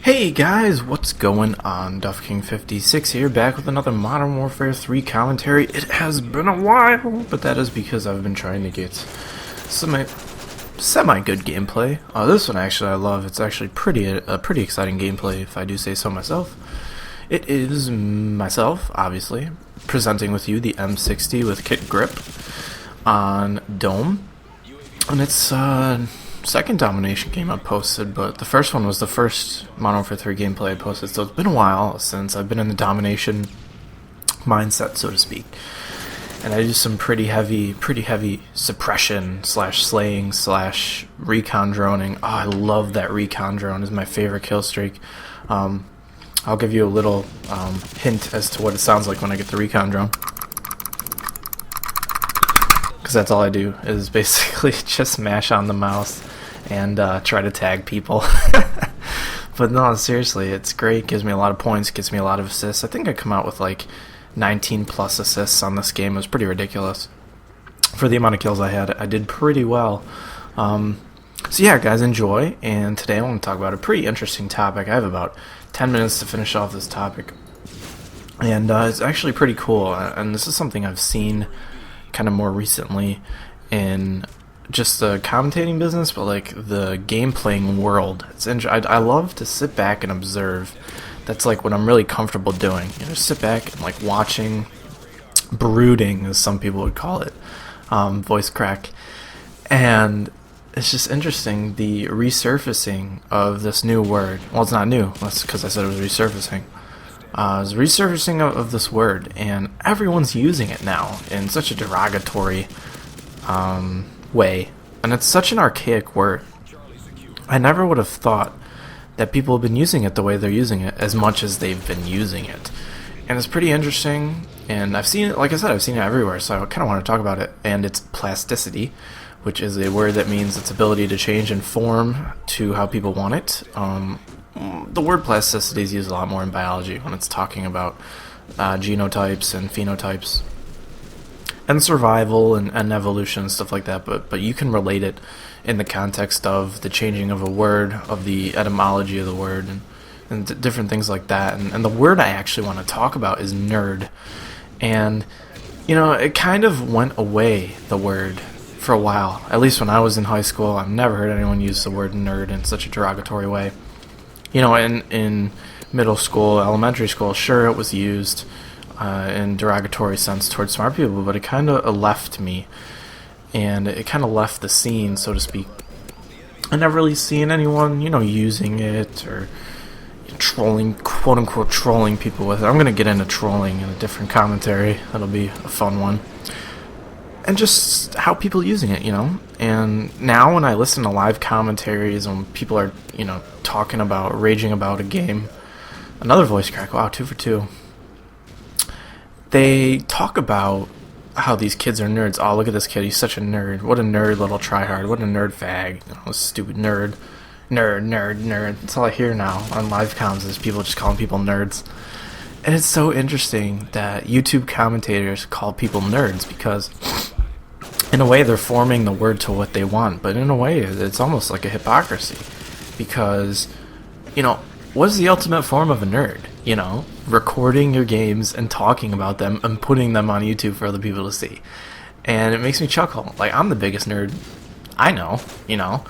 Hey guys, what's going on? DuffKing56 here, back with another Modern Warfare 3 commentary. It has been a while, but that is because I've been trying to get some semi-good gameplay. This one actually I love. It's actually a pretty exciting gameplay, if I do say so myself. It is myself, obviously, presenting with you the M60 with kit grip on Dome, and it's second Domination game I posted, but the first one was the first Modern Warfare 3 gameplay I posted, so it's been a while since I've been in the Domination mindset, so to speak. And I do some pretty heavy suppression slash slaying slash recon droning. Oh, I love that recon drone. It's my favorite kill streak. I'll give you a little hint as to what it sounds like when I get the recon drone, because that's all I do is basically just mash on the mouse and try to tag people. But no, seriously, it's great. Gives me a lot of points, gets me a lot of assists. I think I come out with like 19 plus assists on this game. It was pretty ridiculous for the amount of kills I had. I did pretty well. So yeah, guys, enjoy. And today I want to talk about a pretty interesting topic. I have about 10 minutes to finish off this topic, and it's actually pretty cool. And this is something I've seen kind of more recently in just the commentating business, but like the game playing world. I love to sit back and observe. That's like what I'm really comfortable doing. You know, sit back and like watching, brooding, as some people would call it, voice crack, and it's just interesting the resurfacing of this new word. Well, it's not new. That's because I said it was resurfacing. It's resurfacing of this word, and everyone's using it now in such a derogatory way, and it's such an archaic word. I never would have thought that people have been using it the way they're using it as much as they've been using it, and it's pretty interesting. And I've seen it, like I said, I've seen it everywhere, so I kind of want to talk about it. And it's plasticity, which is a word that means its ability to change in form to how people want it. The word plasticity is used a lot more in biology when it's talking about genotypes and phenotypes and survival and evolution and stuff like that, but you can relate it in the context of the changing of a word, of the etymology of the word, and different things like that. And the word I actually want to talk about is nerd. And, you know, it kind of went away, the word, for a while. At least when I was in high school, I've never heard anyone use the word nerd in such a derogatory way. You know, in middle school, elementary school, sure, it was used in derogatory sense towards smart people, but it kind of left me, and it kind of left the scene, so to speak. I never really seen anyone, you know, using it or trolling, quote-unquote trolling people with it. I'm going to get into trolling in a different commentary. That'll be a fun one. And just how people using it, you know. And now when I listen to live commentaries and people are, you know, talking about, raging about a game, another voice crack, wow, 2 for 2. They talk about how these kids are nerds. Oh, look at this kid, he's such a nerd. What a nerd little tryhard. What a nerd fag. Oh, stupid nerd. Nerd. That's all I hear now on live comms is people just calling people nerds. And it's so interesting that YouTube commentators call people nerds, because in a way they're forming the word to what they want, but in a way it's almost like a hypocrisy, because, you know, what is the ultimate form of a nerd? You know, recording your games and talking about them and putting them on YouTube for other people to see. And it makes me chuckle. Like, I'm the biggest nerd I know, you know.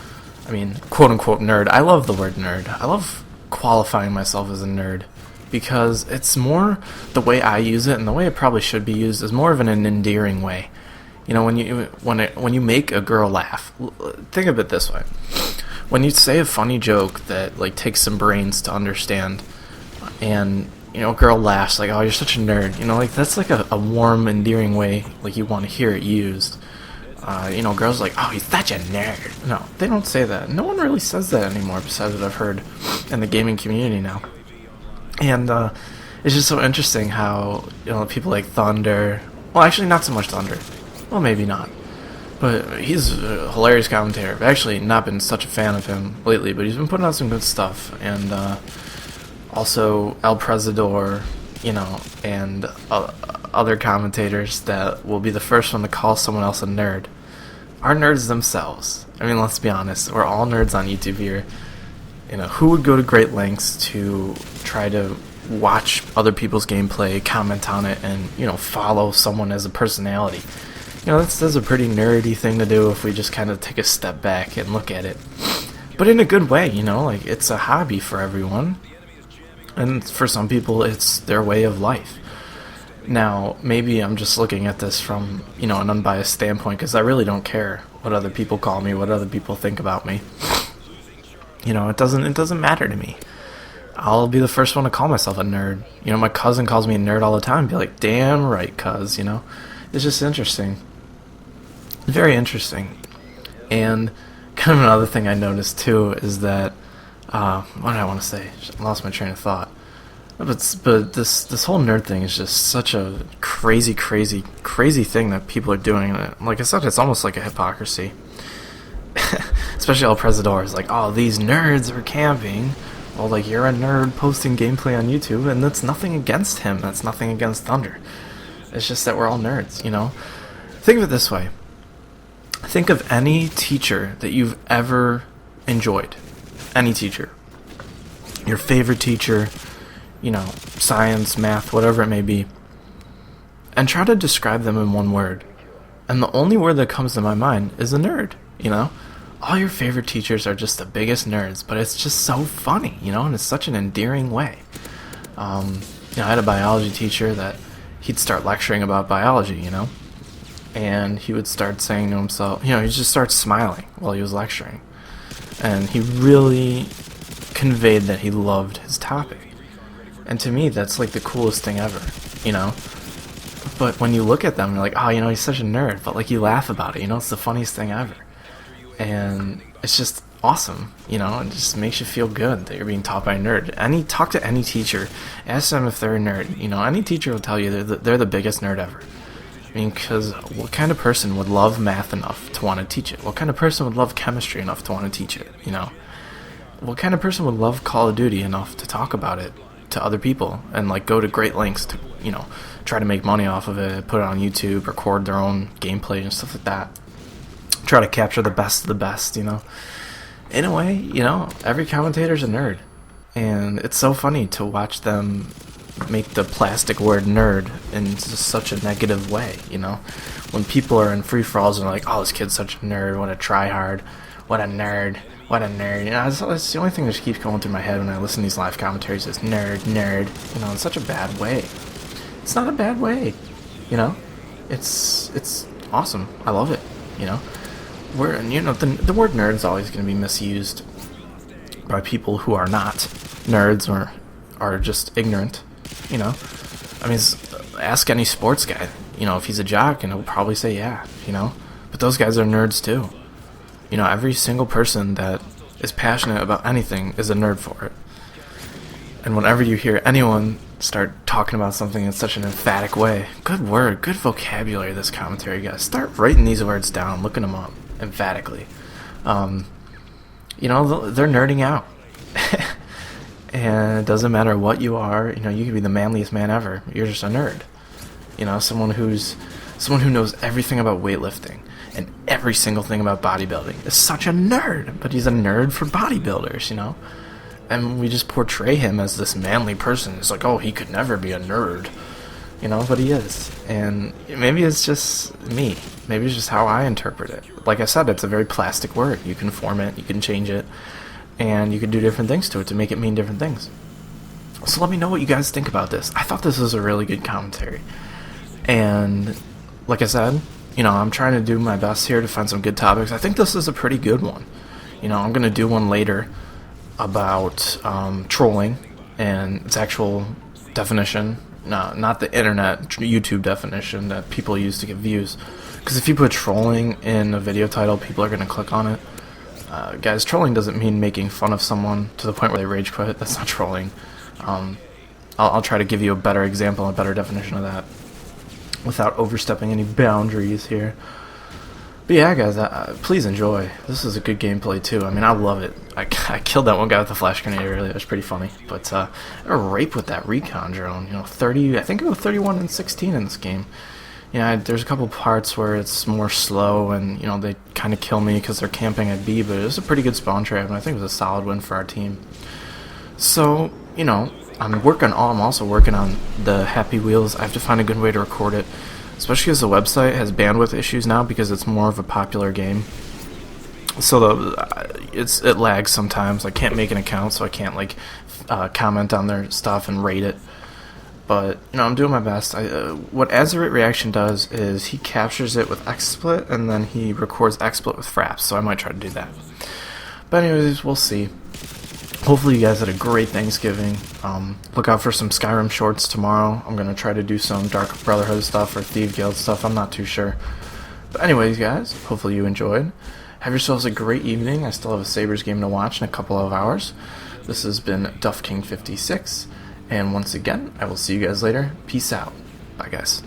I mean, quote-unquote nerd. I love the word nerd. I love qualifying myself as a nerd, because it's more the way I use it, and the way it probably should be used is more of an endearing way. You know, when you make a girl laugh, think of it this way: when you say a funny joke that like takes some brains to understand, and you know, a girl laughs, like, "Oh, you're such a nerd," you know, like that's like a warm, endearing way, like you want to hear it used. You know, girls are like, "Oh, he's such a nerd." No, they don't say that. No one really says that anymore, besides what I've heard in the gaming community now. And it's just so interesting how, you know, people like Thunder, well, actually not so much Thunder, well, maybe not, but he's a hilarious commentator. I've actually not been such a fan of him lately, but he's been putting out some good stuff. And also El Presidor, you know, and other commentators that will be the first one to call someone else a nerd are nerds themselves. I mean, let's be honest, we're all nerds on YouTube here. who would go to great lengths to try to watch other people's gameplay, comment on it, and follow someone as a personality. That's a pretty nerdy thing to do if we just kind of take a step back and look at it, but in a good way. Like, it's a hobby for everyone, and for some people it's their way of life. Now, maybe I'm just looking at this from an unbiased standpoint, because I really don't care what other people call me, what other people think about me. It doesn't matter to me. I'll be the first one to call myself a nerd. My cousin calls me a nerd all the time. Be like, damn right, cuz. It's just interesting. Very interesting. And kind of another thing I noticed too is that, what did I want to say? I lost my train of thought. But this whole nerd thing is just such a crazy thing that people are doing. And like I said, it's almost like a hypocrisy. Especially El Presidor is like, oh, these nerds are camping. Well, like, you're a nerd posting gameplay on YouTube, and that's nothing against him. That's nothing against Thunder. It's just that we're all nerds, Think of it this way. Think of any teacher that you've ever enjoyed. Any teacher. Your favorite teacher, science, math, whatever it may be. And try to describe them in one word. And the only word that comes to my mind is a nerd, All your favorite teachers are just the biggest nerds, but it's just so funny, and it's such an endearing way. I had a biology teacher that he'd start lecturing about biology, and he would start saying to himself, he'd just start smiling while he was lecturing. And he really conveyed that he loved his topic. And to me, that's like the coolest thing ever, But when you look at them, you're like, oh, he's such a nerd, but like, you laugh about it, it's the funniest thing ever. And it's just awesome, it just makes you feel good that you're being taught by a nerd. Talk to any teacher, ask them if they're a nerd. Any teacher will tell you they're the biggest nerd ever. Because what kind of person would love math enough to want to teach it? What kind of person would love chemistry enough to want to teach it? What kind of person would love Call of Duty enough to talk about it to other people and like go to great lengths to try to make money off of it, put it on YouTube, record their own gameplay and stuff like that? Try to capture the best of the best, In a way, every commentator's a nerd. And it's so funny to watch them make the plastic word nerd in just such a negative way, When people are in free-for-alls and are like, oh, this kid's such a nerd, what a tryhard, what a nerd. That's the only thing that just keeps going through my head when I listen to these live commentaries is nerd. In such a bad way. It's not a bad way, It's awesome. I love it, The word nerd is always going to be misused by people who are not nerds or are just ignorant, ask any sports guy, if he's a jock, and he'll probably say yeah, But those guys are nerds too. Every single person that is passionate about anything is a nerd for it. And whenever you hear anyone start talking about something in such an emphatic way, good word, good vocabulary, this commentary, guys. Start writing these words down, looking them up emphatically. They're nerding out. And it doesn't matter what you are, you could be the manliest man ever. You're just a nerd. Someone who knows everything about weightlifting and every single thing about bodybuilding is such a nerd, but he's a nerd for bodybuilders, And we just portray him as this manly person. It's like, oh, he could never be a nerd, but he is. And maybe it's just me. Maybe it's just how I interpret it. Like I said, it's a very plastic word. You can form it, you can change it, and you can do different things to it to make it mean different things. So let me know what you guys think about this. I thought this was a really good commentary. And like I said, I'm trying to do my best here to find some good topics. I think this is a pretty good one. I'm going to do one later about trolling and its actual definition. No, not the internet YouTube definition that people use to get views. Because if you put trolling in a video title, people are going to click on it. Guys, trolling doesn't mean making fun of someone to the point where they rage quit. That's not trolling. I'll try to give you a better example, a better definition of that without overstepping any boundaries here. But yeah, guys, please enjoy. This is a good gameplay too. I love it. I killed that one guy with the flash grenade earlier. It was pretty funny. But a rape with that recon drone. 30. I think it was 31 and 16 in this game. Yeah, there's a couple parts where it's more slow, and you know they kind of kill me because they're camping at B. But it was a pretty good spawn trap, and I think it was a solid win for our team. So you know, I'm also working on the Happy Wheels. I have to find a good way to record it, especially because the website has bandwidth issues now because it's more of a popular game. So it lags sometimes. I can't make an account, so I can't like comment on their stuff and rate it. But you know, I'm doing my best. What Azurite Reaction does is he captures it with XSplit, and then he records XSplit with Fraps. So I might try to do that. But anyways, we'll see. Hopefully you guys had a great Thanksgiving. Look out for some Skyrim shorts tomorrow. I'm gonna try to do some Dark Brotherhood stuff or Thief Guild stuff. I'm not too sure. But anyways, guys, hopefully you enjoyed. Have yourselves a great evening. I still have a Sabres game to watch in a couple of hours. This has been Duff King 56. And once again, I will see you guys later. Peace out. Bye, guys.